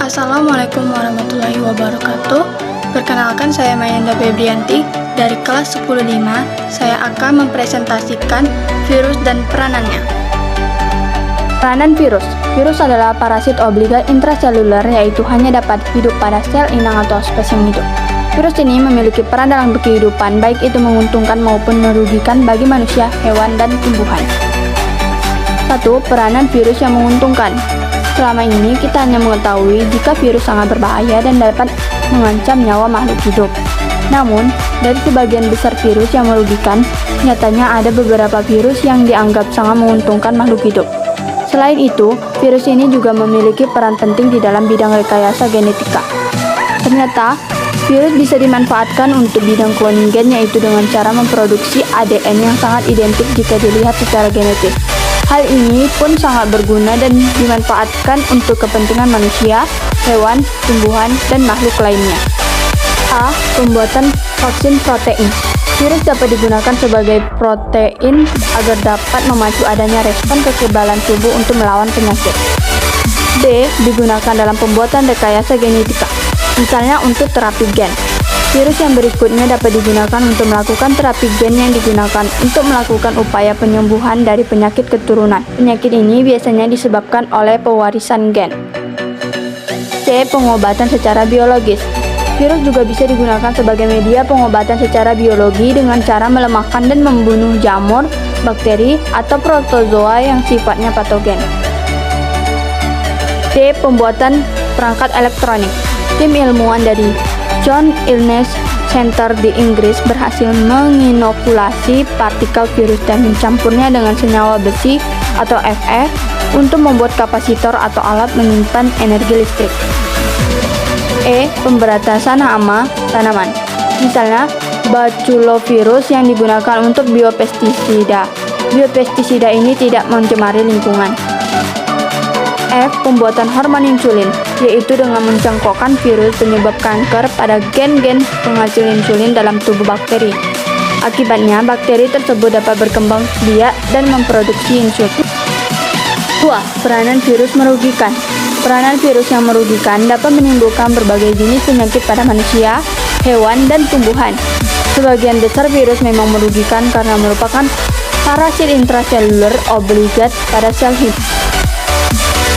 Assalamualaikum warahmatullahi wabarakatuh. Perkenalkan, saya Mayanda Febrianti dari kelas 10-5. Saya akan mempresentasikan virus dan peranannya. Peranan virus. Virus adalah parasit obligat intraseluler, yaitu hanya dapat hidup pada sel inang atau spesies yang hidup. Virus ini memiliki peran dalam kehidupan, baik itu menguntungkan maupun merugikan bagi manusia, hewan, dan tumbuhan. 1. Peranan virus yang menguntungkan. Selama ini kita hanya mengetahui jika virus sangat berbahaya dan dapat mengancam nyawa makhluk hidup. Namun, dari sebagian besar virus yang merugikan, nyatanya ada beberapa virus yang dianggap sangat menguntungkan makhluk hidup. Selain itu, virus ini juga memiliki peran penting di dalam bidang rekayasa genetika. Ternyata, virus bisa dimanfaatkan untuk bidang cloning gen, yaitu dengan cara memproduksi ADN yang sangat identik jika dilihat secara genetis. Hal ini pun sangat berguna dan dimanfaatkan untuk kepentingan manusia, hewan, tumbuhan, dan makhluk lainnya. A. Pembuatan vaksin protein. Virus dapat digunakan sebagai protein agar dapat memacu adanya respon kekebalan tubuh untuk melawan penyakit. B. Digunakan dalam pembuatan rekayasa genetika, misalnya untuk terapi gen. Virus yang berikutnya dapat digunakan untuk melakukan terapi gen yang digunakan untuk melakukan upaya penyembuhan dari penyakit keturunan. Penyakit ini biasanya disebabkan oleh pewarisan gen. C. Pengobatan secara biologis. Virus juga bisa digunakan sebagai media pengobatan secara biologi dengan cara melemahkan dan membunuh jamur, bakteri, atau protozoa yang sifatnya patogen. D. Pembuatan perangkat elektronik. Tim ilmuwan dari John Innes Center di Inggris berhasil menginokulasi partikel virus dan mencampurnya dengan senyawa besi atau Fe untuk membuat kapasitor atau alat menyimpan energi listrik. E. Pemberantasan hama tanaman. Misalnya, baculovirus yang digunakan untuk biopestisida. Biopestisida ini tidak mencemari lingkungan. F. Pembuatan hormon insulin, yaitu dengan mencangkokkan virus penyebab kanker pada gen-gen penghasil insulin dalam tubuh bakteri. Akibatnya, bakteri tersebut dapat berkembang biak dan memproduksi insulin. 2. Peranan virus merugikan. Peranan virus yang merugikan dapat menimbulkan berbagai jenis penyakit pada manusia, hewan, dan tumbuhan. Sebagian besar virus memang merugikan karena merupakan parasit intraseluler obligat pada sel hidup.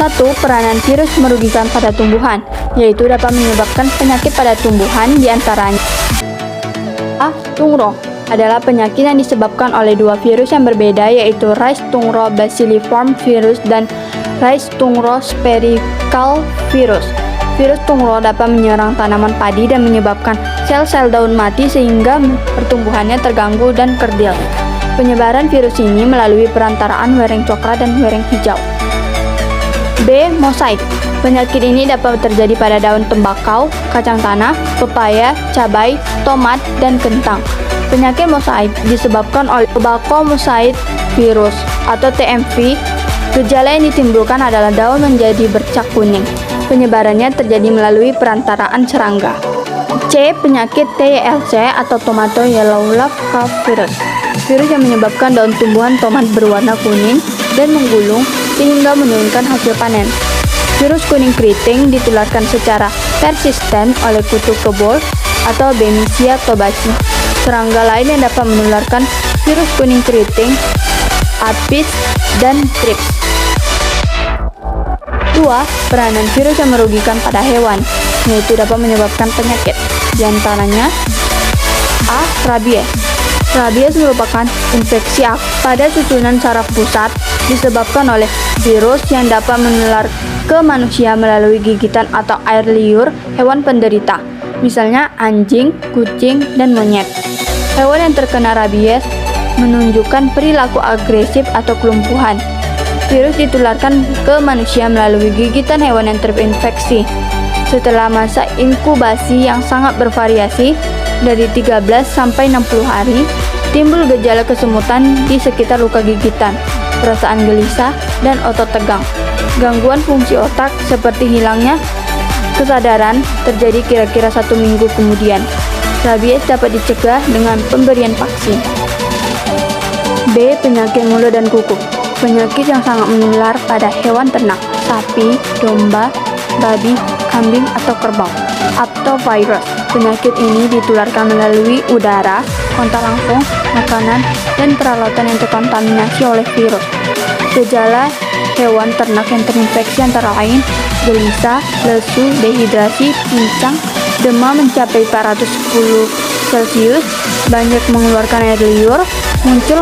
1. Peranan virus merugikan pada tumbuhan, yaitu dapat menyebabkan penyakit pada tumbuhan, diantaranya A. Tungro adalah penyakit yang disebabkan oleh dua virus yang berbeda, yaitu Rhizotungro bacilliform virus dan Rhizotungro spherical virus. Virus tungro dapat menyerang tanaman padi dan menyebabkan sel-sel daun mati sehingga pertumbuhannya terganggu dan kerdil. Penyebaran virus ini melalui perantaraan wereng coklat dan wereng hijau. B. Mosaik. Penyakit ini dapat terjadi pada daun tembakau, kacang tanah, pepaya, cabai, tomat, dan kentang. Penyakit mosaik disebabkan oleh tobacco mosaic virus atau TMV. Gejala yang ditimbulkan adalah daun menjadi bercak kuning. Penyebarannya terjadi melalui perantaraan serangga. C. Penyakit TYLC atau tomato yellow leaf curve virus. Virus yang menyebabkan daun tumbuhan tomat berwarna kuning dan menggulung sehingga menurunkan hasil panen. Virus kuning keriting ditularkan secara persisten oleh kutu kebul atau Bemisia tobaci. Serangga lain yang dapat menularkan virus kuning keriting, apis, dan thrips. 2. Peranan virus yang merugikan pada hewan, yaitu dapat menyebabkan penyakit, diantaranya A. Rabies. Rabies merupakan infeksi pada susunan saraf pusat disebabkan oleh virus yang dapat menular ke manusia melalui gigitan atau air liur hewan penderita, misalnya anjing, kucing, dan monyet. Hewan yang terkena rabies menunjukkan perilaku agresif atau kelumpuhan. Virus ditularkan ke manusia melalui gigitan hewan yang terinfeksi. Setelah masa inkubasi yang sangat bervariasi, dari 13 sampai 60 hari, timbul gejala kesemutan di sekitar luka gigitan, perasaan gelisah, dan otot tegang. Gangguan fungsi otak seperti hilangnya kesadaran terjadi kira-kira 1 minggu kemudian. Rabies dapat dicegah dengan pemberian vaksin. B. Penyakit mulut dan kuku. Penyakit yang sangat menular pada hewan ternak, sapi, domba, babi, kambing atau kerbau. Aptovirus. Penyakit ini ditularkan melalui udara, kontak langsung, makanan, dan peralatan yang terkontaminasi oleh virus. Gejala hewan ternak yang terinfeksi antara lain gelisah, lesu, dehidrasi, pincang, demam mencapai 410 Celcius, banyak mengeluarkan air liur, muncul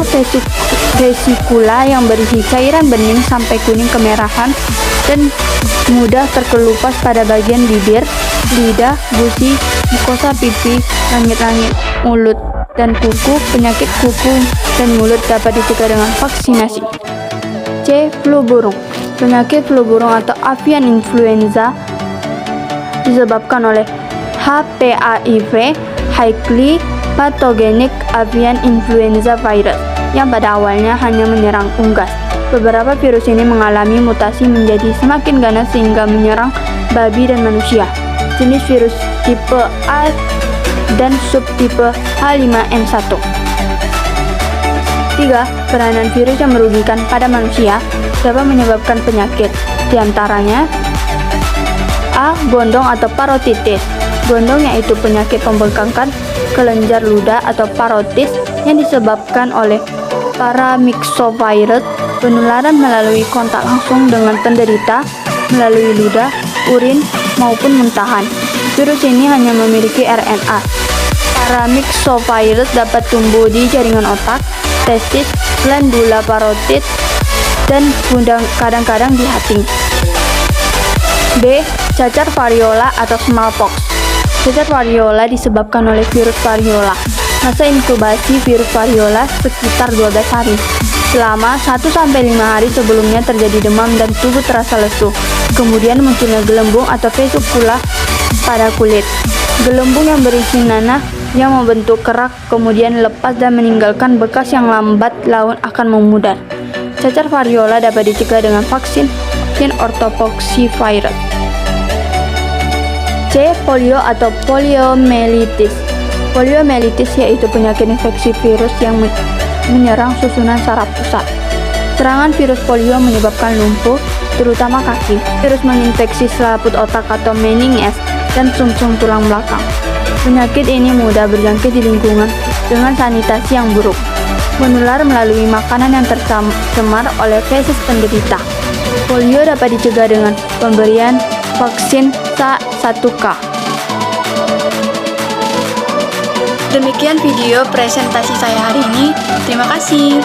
vesikula yang berisi cairan bening sampai kuning kemerahan, dan mudah terkelupas pada bagian bibir, lidah, gusi, mukosa pipi, langit-langit, mulut, dan kuku. Penyakit kuku dan mulut dapat dicegah dengan vaksinasi. C. Flu burung. Penyakit flu burung atau avian influenza disebabkan oleh HPAIV, Highly Pathogenic Avian Influenza Virus, yang pada awalnya hanya menyerang unggas. Beberapa virus ini mengalami mutasi menjadi semakin ganas sehingga menyerang babi dan manusia. Jenis virus tipe A dan subtipe H5N1. 3. Peranan virus yang merugikan pada manusia dapat menyebabkan penyakit, diantaranya A. Gondong atau parotitis. Gondong yaitu penyakit pembengkakan kelenjar ludah atau parotis yang disebabkan oleh paramyxovirus, penularan melalui kontak langsung dengan penderita melalui ludah, urin, maupun muntahan. Virus ini hanya memiliki RNA. Paramyxovirus dapat tumbuh di jaringan otak, testis, glandula parotid, dan kadang-kadang di hati. B. Cacar variola atau smallpox. Cacar variola disebabkan oleh virus variola. Masa inkubasi virus variola sekitar 12 hari. Selama 1-5 hari sebelumnya terjadi demam dan tubuh terasa lesu. Kemudian munculnya gelembung atau vesikula pada kulit. Gelembung yang berisi nanah yang membentuk kerak kemudian lepas dan meninggalkan bekas yang lambat laun akan memudar. Cacar variola dapat dicegah dengan vaksin ortopoxivirus. C. Polio atau poliomyelitis. Poliomyelitis yaitu penyakit infeksi virus yang menyerang susunan saraf pusat. Serangan virus polio menyebabkan lumpuh, terutama kaki. Virus menginfeksi selaput otak atau meninges dan sumsum tulang belakang. Penyakit ini mudah berjangkit di lingkungan dengan sanitasi yang buruk. Menular melalui makanan yang tercemar oleh feses penderita. Polio dapat dicegah dengan pemberian vaksin Sa1K. Demikian video presentasi saya hari ini. Terima kasih.